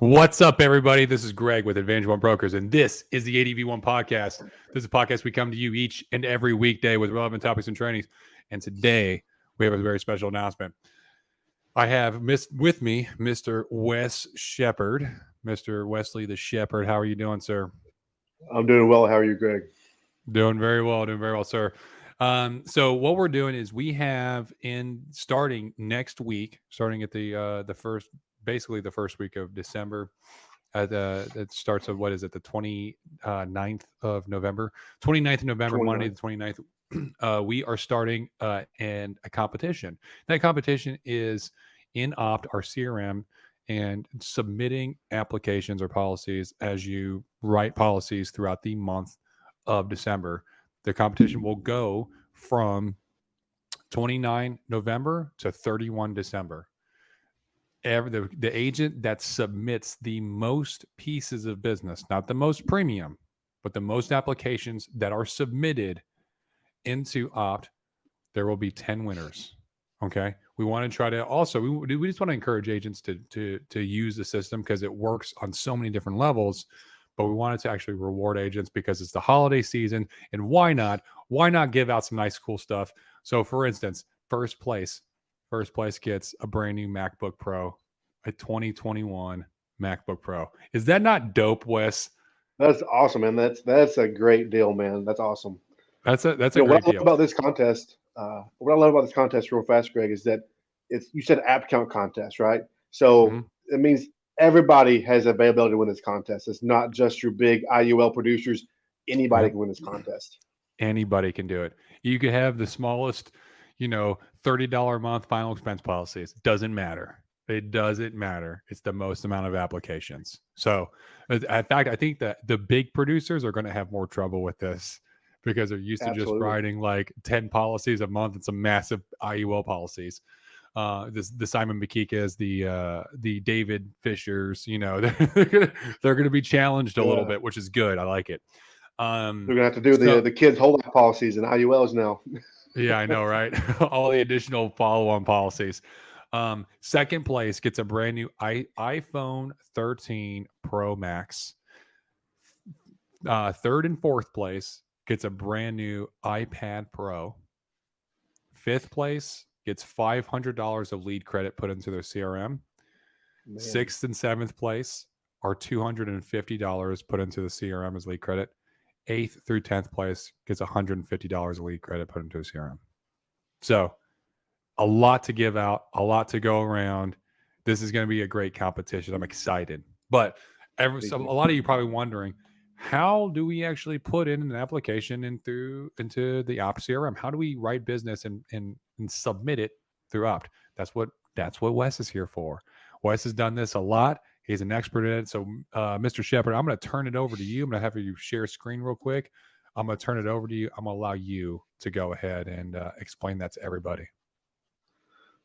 What's up, everybody? This is Greg with Advantage One Brokers, and this is the ADV One Podcast. This is a podcast we come to you each and every weekday with relevant topics and trainings. And today we have a very special announcement. I have with me Mr. Wes Shepard. Mr. Wesley the Shepherd. How are you doing, sir? I'm doing well. How are you, Greg? Doing very well, sir. So what we're doing is we have starting next week, starting at the first, basically the first week of December. It starts at, what is it, the 29th of November, 29th of November, 29. Monday the 29th. We are starting and a competition. That competition is in Opt, our CRM, and submitting applications or policies as you write policies throughout the month of December. The competition will go from 29 November to 31 December. The agent that submits the most pieces of business, not the most premium, but the most applications that are submitted into Opt, there will be 10 winners. Okay. We want to try to also, we just want to encourage agents to use the system because it works on so many different levels, but we wanted to actually reward agents because it's the holiday season. And why not give out some nice, cool stuff? So for instance, first place gets a brand new MacBook Pro, a 2021 MacBook Pro. Is that not dope, Wes? That's awesome, man. That's a great deal, man. That's awesome. That's a What great I love deal. about this contest, real fast, Greg, is that you said app count contest, right? So Mhm. it means everybody has availability to win this contest. It's not just your big IUL producers. Anybody Yep. can win this contest. Anybody can do it. You could have the smallest, $30 a month final expense policies. Doesn't matter. It doesn't matter. It's the most amount of applications. So, in fact, I think that the big producers are going to have more trouble with this because they're used to just Absolutely. writing like 10 policies a month and some massive IUL policies. The Simon McKeekas, the David Fishers, they're gonna be challenged a little Yeah. bit, which is good. I like it. They're gonna have to do So the kids' hold out policies and IULs now. yeah, I know, right? All the additional follow-on policies. Second place gets a brand new iPhone 13 Pro Max. Third and fourth place gets a brand new iPad Pro. Fifth place gets $500 of lead credit put into their CRM. Man, Sixth and seventh place are $250 put into the CRM as lead credit. Eighth through 10th place gets $150 of lead credit put into a CRM. So a lot to give out, a lot to go around. This is going to be a great competition. I'm excited. But me a too. lot of you probably wondering, how do we actually put in an application into the Opt CRM? How do we write business and submit it through Opt? That's what Wes is here for. Wes has done this a lot. He's an expert in it. So, Mr. Shepard, I'm going to turn it over to you. I'm going to have you share screen real quick. I'm going to turn it over to you. I'm going to allow you to go ahead and explain that to everybody.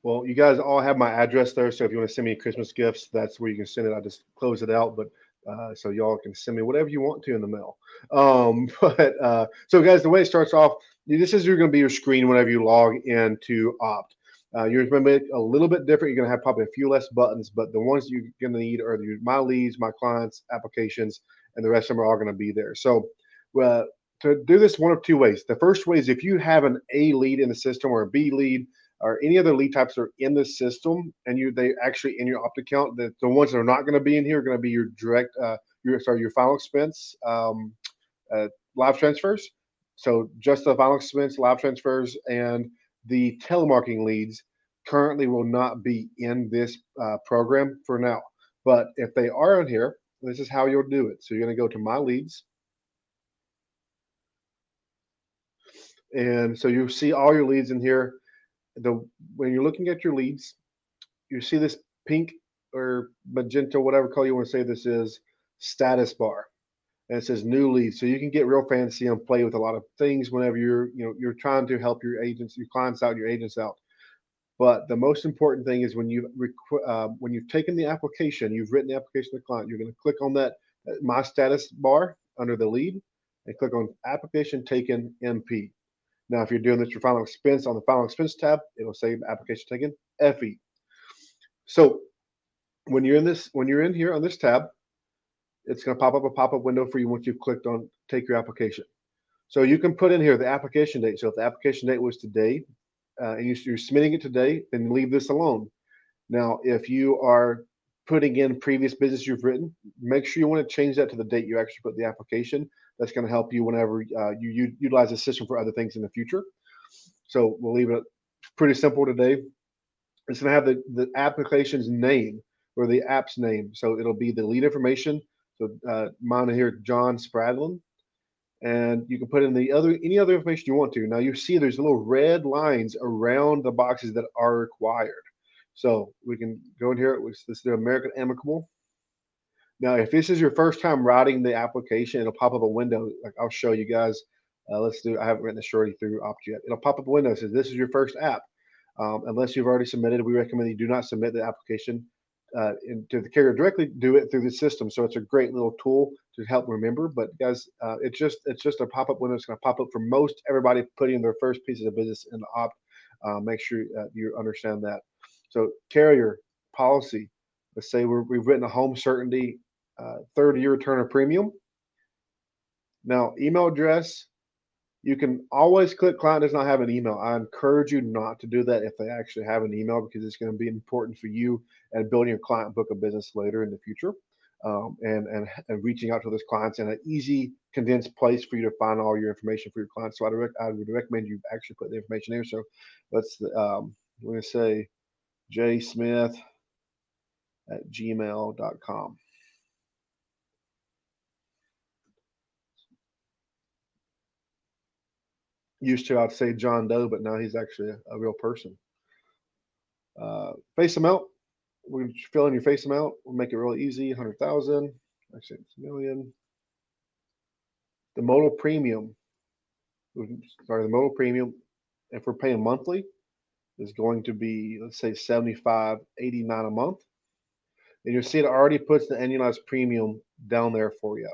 Well, you guys all have my address there, so if you want to send me Christmas gifts, that's where you can send it. I just close it out, but so y'all can send me whatever you want to in the mail. So guys, the way it starts off, this is going to be your screen whenever you log into Opt. You're going to make it a little bit different. You're going to have probably a few less buttons, but the ones you're going to need are my leads, my clients, applications, and the rest of them are all going to be there. So to do this one of two ways. The first way is if you have an A lead in the system or a B lead or any other lead types that are in the system and they actually in your Opt account, the ones that are not going to be in here are going to be your direct your final expense live transfers. So just the final expense live transfers and the telemarketing leads currently will not be in this program for now. But if they are in here, this is how you'll do it. So you're going to go to my leads. And so you see all your leads in here. When you're looking at your leads, you see this pink or magenta, whatever color you want to say this is, status bar. And it says new leads. So you can get real fancy and play with a lot of things whenever you're trying to help your agents, your clients out, your agents out. But the most important thing is when you've taken the application, you've written the application to the client, you're going to click on that my status bar under the lead and click on application taken MP. Now, if you're doing this for final expense on the final expense tab, it'll say application taken FE. So When you're in here on this tab, it's going to pop up a pop-up window for you once you've clicked on take your application. So you can put in here the application date. So if the application date was today, and you're submitting it today, then leave this alone. Now, if you are putting in previous business you've written, make sure you want to change that to the date you actually put the application. That's going to help you whenever you utilize the system for other things in the future. So we'll leave it pretty simple today. It's going to have the application's name or the app's name. So it'll be the lead information. So mine here, John Spradlin, and you can put in any other information you want to. Now you see there's little red lines around the boxes that are required. So we can go in here. This is the American Amicable. Now, if this is your first time writing the application, it'll pop up a window. Like I'll show you guys. I haven't written this already through Opt yet. It'll pop up a window that says this is your first app. Unless you've already submitted, we recommend you do not submit the application to the carrier directly. Do it through the system. So it's a great little tool to help remember. But guys, it's just a pop-up window. It's going to pop up for most everybody putting their first pieces of business in the Opt. Make sure you understand that. So carrier policy. Let's say we've written a home certainty 30-year return of premium. Now email address. You can always click client does not have an email. I encourage you not to do that if they actually have an email, because it's going to be important for you and building your client book of business later in the future, and reaching out to those clients in an easy, condensed place for you to find all your information for your clients. So I would recommend you actually put the information there. So we're going to say jsmith@gmail.com. Used to, I'd say John Doe, but now he's actually a real person. Face amount, we fill in your face amount. We'll make it really easy. 100,000. Actually, it's a million. The modal premium. Sorry, the modal premium. If we're paying monthly, is going to be, let's say, $75.89 a month. And you'll see it already puts the annualized premium down there for you.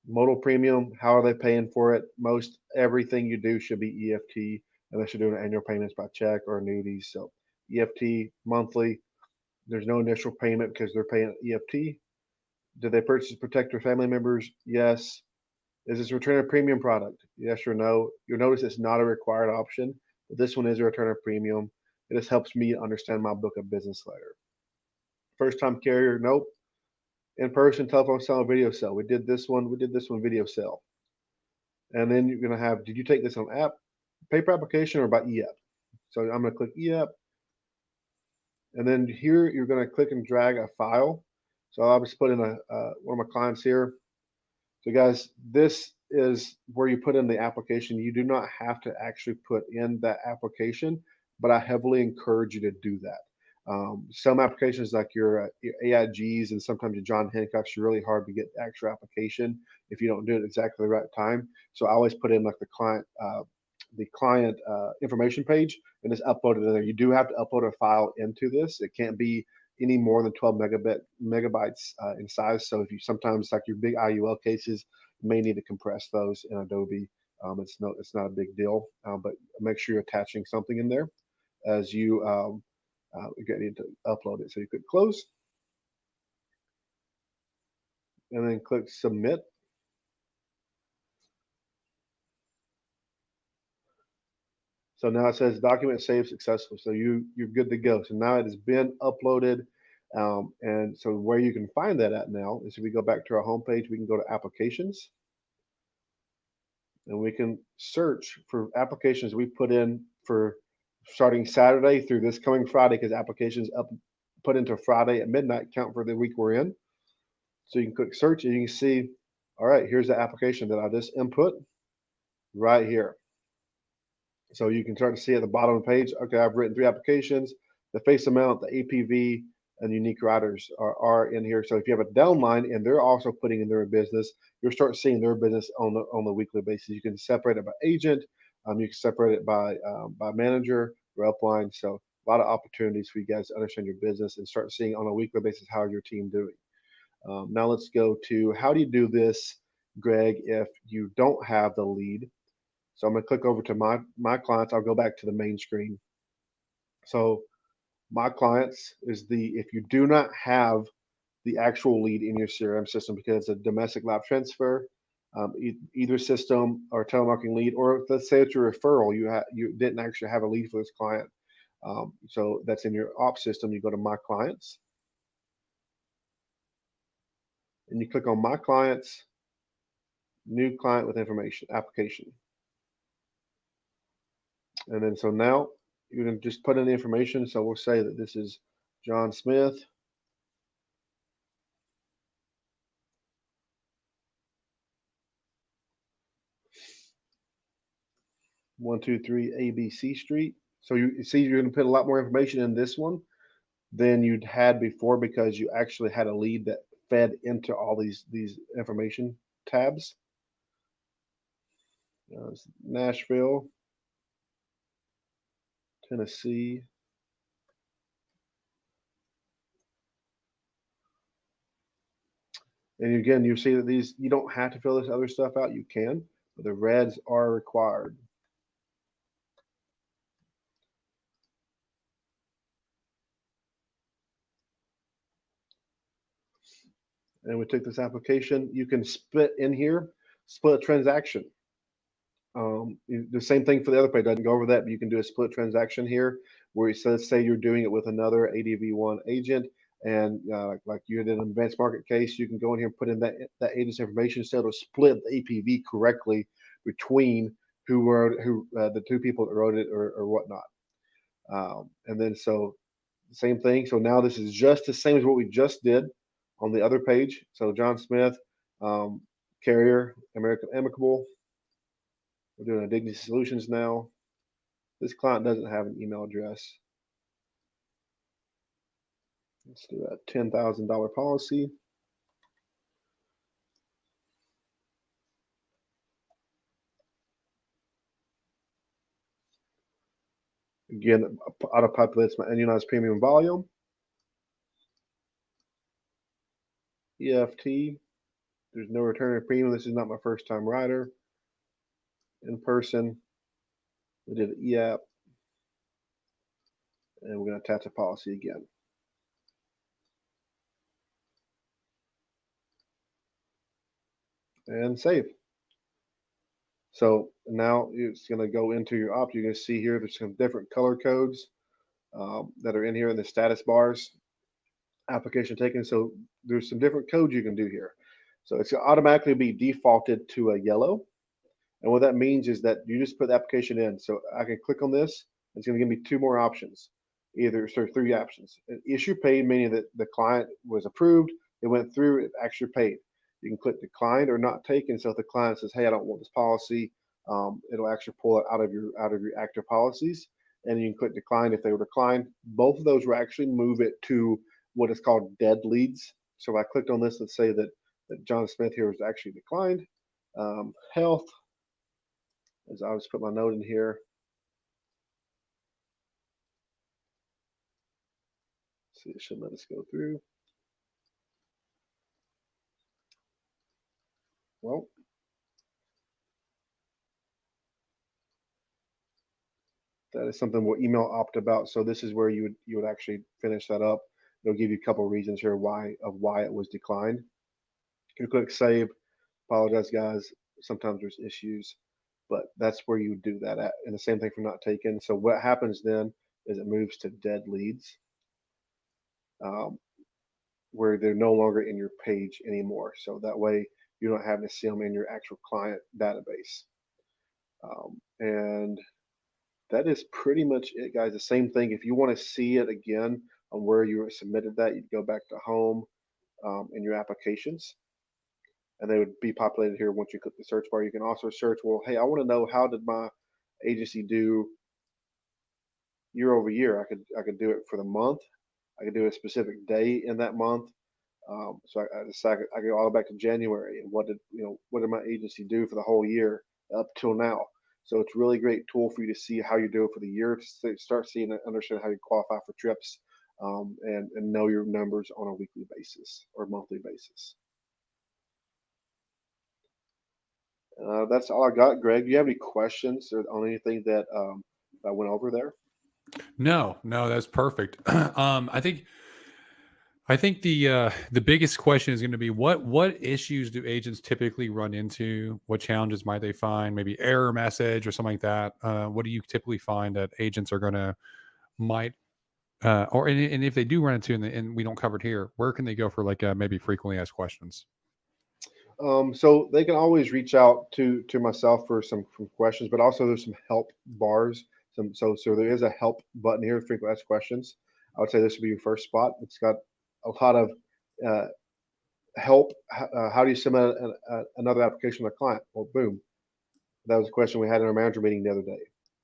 Modal premium, how are they paying for it? Most everything you do should be EFT, unless you're doing annual payments by check or annuities. So EFT monthly, there's no initial payment because they're paying EFT. Did they purchase protect their family members? Yes. Is this a return of premium product? Yes or no? You'll notice it's not a required option, but this one is a return of premium. It just helps me understand my book of business later. First time carrier, nope. In-person, telephone sale, video sale. We did this one video sale. And then you're gonna have, did you take this on app, paper application, or by e-app? So I'm gonna click e-app. And then here you're gonna click and drag a file. So I'll just put in one of my clients here. So guys, this is where you put in the application. You do not have to actually put in that application, but I heavily encourage you to do that. Some applications like your AIGs and sometimes your John Hancock's are really hard to get the actual application if you don't do it exactly the right time. So I always put in like the client information page and just upload it in there. You do have to upload a file into this. It can't be any more than 12 megabytes in size. So if you sometimes like your big IUL cases, you may need to compress those in Adobe. It's not a big deal, but make sure you're attaching something in there as you need to upload it. So you click close and then click submit. So now it says document saved successfully. So you're good to go. So now it has been uploaded. And so where you can find that at now is if we go back to our homepage, we can go to applications and we can search for applications we put in for starting Saturday through this coming Friday, because applications put into Friday at midnight count for the week we're in. So you can click search and you can see, all right, here's the application that I just input right here. So you can start to see at the bottom of the page, okay, I've written 3 applications, the face amount, the APV, and unique riders are in here. So if you have a downline and they're also putting in their business, you'll start seeing their business on the weekly basis. You can separate it by agent, you can separate it by manager or upline. So a lot of opportunities for you guys to understand your business and start seeing on a weekly basis how your team doing. Now let's go to how do you do this, Greg, if you don't have the lead. So I'm going to click over to my clients. I'll go back to the main screen. So My clients is if you do not have the actual lead in your CRM system because it's a domestic lab transfer, either system or telemarketing lead, or let's say it's a referral, you didn't actually have a lead for this client. So that's in your ops system. You go to My Clients and you click on My Clients, New Client with Information, Application. And then so now you're going to just put in the information. So we'll say that this is John Smith. One, two, three, ABC Street. So you see, you're going to put a lot more information in this one than you'd had before because you actually had a lead that fed into all these information tabs. Nashville, Tennessee. And again, you see that these, you don't have to fill this other stuff out. You can, but the reds are required. And we take this application. You can split in here, split transaction. The same thing for the other page. Doesn't go over that, but you can do a split transaction here where it says, say you're doing it with another ADV1 agent, and like you did in an advanced market case, you can go in here and put in that agent's information so it'll split the APV correctly between the two people that wrote it or whatnot. And then so same thing. So now this is just the same as what we just did on the other page. So John Smith, carrier, American Amicable. We're doing a Dignity Solutions now. This client doesn't have an email address. Let's do a $10,000 policy. Again, auto-populates my annualized premium volume. EFT. There's no return of premium. This is not my first time rider. In person. We did an EAP. And we're going to attach a policy again. And save. So now it's going to go into your opt. You're going to see here there's some different color codes that are in here in the status bars. Application taken. So there's some different codes you can do here. So it's going to automatically be defaulted to a yellow. And what that means is that you just put the application in. So I can click on this. It's going to give me two more options. Three options. Issue paid, meaning that the client was approved, it went through, it actually paid. You can click declined or not taken. So if the client says, "Hey, I don't want this policy," it'll actually pull it out of your active policies. And you can click decline if they were declined. Both of those will actually move it to what is called dead leads. So if I clicked on this, let's say that John Smith here was actually declined. Health, as I just put my note in here. See, it should let us go through. Well, that is something we'll email opt about. So this is where you would actually finish that up. It'll give you a couple of reasons here why it was declined. You click save. Apologize, guys. Sometimes there's issues, but that's where you would do that at. And the same thing for not taken. So what happens then is it moves to dead leads, where they're no longer in your page anymore. So that way you don't have to see them in your actual client database. And that is pretty much it, guys. The same thing. If you want to see it again on where you submitted that, you'd go back to home in your applications, and they would be populated here once you click the search bar. You can also search, well, hey, I want to know how did my agency do year over year. I could do it for the month. I could do a specific day in that month. So I go all the way back to January and what did my agency do for the whole year up till now. So it's a really great tool for you to see how you do it for the year, to start seeing and understand how you qualify for trips, and know your numbers on a weekly basis or monthly basis. That's all I got, Greg. Do you have any questions on anything that I went over there? No, that's perfect. I think the biggest question is going to be what issues do agents typically run into? What challenges might they find? Maybe error message or something like that. What do you typically find that agents are going to might or and if they do run into and we don't cover it here, where can they go for like maybe frequently asked questions? So they can always reach out to myself for some questions, but also there's some help bars. So there is a help button here, frequent asked questions. I would say this would be your first spot. It's got a lot of uh, help. How do you submit another application to a client? Well, boom, that was a question we had in our manager meeting the other day.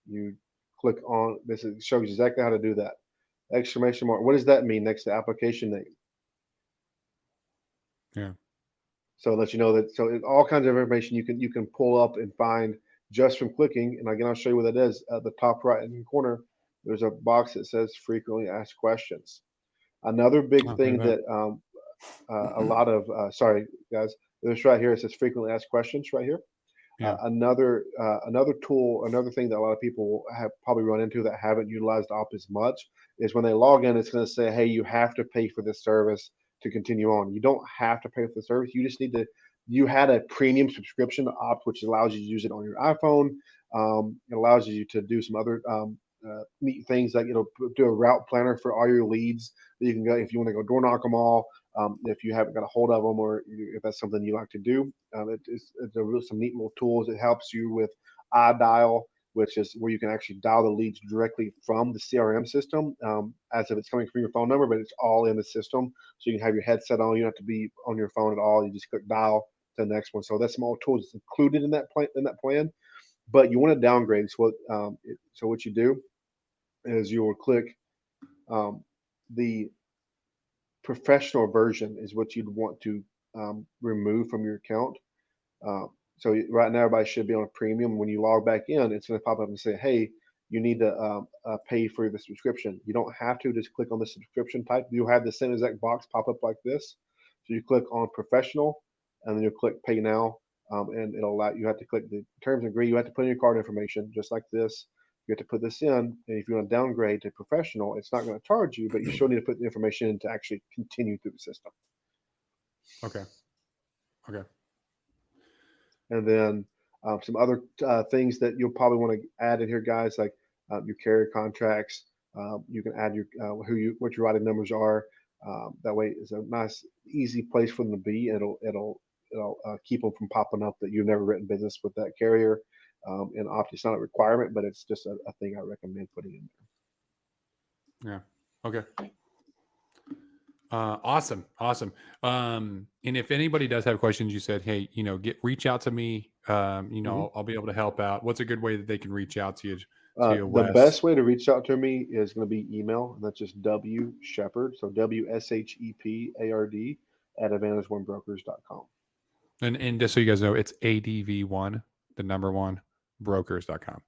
You click on this. It shows you exactly how to do that. Exclamation mark. What does that mean next to application name? Yeah. So it lets you know that all kinds of information you can pull up and find just from clicking. And again, I'll show you what that is. At the top right hand corner, there's a box that says frequently asked questions. Another big Oh, look at thing that. that a lot of sorry guys, this right here, it says frequently asked questions right here. Yeah. Another tool, another thing that a lot of people have probably run into that haven't utilized Opt as much is when they log in, it's going to say, "Hey, you have to pay for this service to continue on." You don't have to pay for the service. You just need to. You had a premium subscription to Opt, which allows you to use it on your iPhone. It allows you to do some other neat things like do a route planner for all your leads that you can go if you want to go door knock them all. If you haven't got a hold of them, or if that's something you like to do, it's some neat little tools. It helps you with iDial, which is where you can actually dial the leads directly from the CRM system, as if it's coming from your phone number, but it's all in the system. So you can have your headset on. You don't have to be on your phone at all. You just click dial to the next one. So that's some old tools that's included in that plan. But you want to downgrade. So what you do is you will click the professional version is what you'd want to remove from your account. Right now, everybody should be on a premium. When you log back in, it's going to pop up and say, "Hey, you need to pay for the subscription." You don't have to. Just click on the subscription type. You'll have the same exact box pop up like this. So you click on professional, and then you click pay now, and it'll allow you have to click the terms and agree. You have to put in your card information just like this. You have to put this in, and if you want to downgrade to professional, it's not going to charge you, but you still need to put the information in to actually continue through the system. Okay. Okay. And then some other things that you'll probably want to add in here, guys, like your carrier contracts. You can add your what your routing numbers are. That way, it's a nice, easy place for them to be. It'll keep them from popping up that you've never written business with that carrier. And often it's not a requirement, but it's just a thing I recommend putting in Yeah. Okay. Awesome. Awesome. And if anybody does have questions, you said, hey, reach out to me. there. I'll be able to help out. What's a good way that they can reach out to you, The Wes? best way to reach out to me is going to be email, and that's just W Shepard, so WSHEPARD at AdvantageOneBrokers.com. And just so you guys know, it's ADV1, the number one, brokers.com.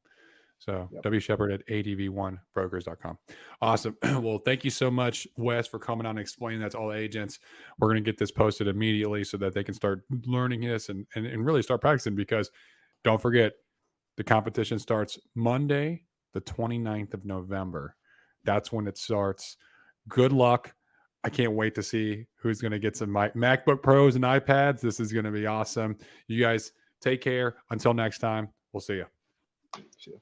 So Yep. W Shepard at ADV1brokers.com. Awesome. Well, thank you so much, Wes, for coming on and explaining that to all agents. We're going to get this posted immediately so that they can start learning this and really start practicing, because don't forget, the competition starts Monday, the 29th of November. That's when it starts. Good luck. I can't wait to see who's going to get some MacBook Pros and iPads. This is going to be awesome. You guys take care. Until next time, we'll see you. See ya.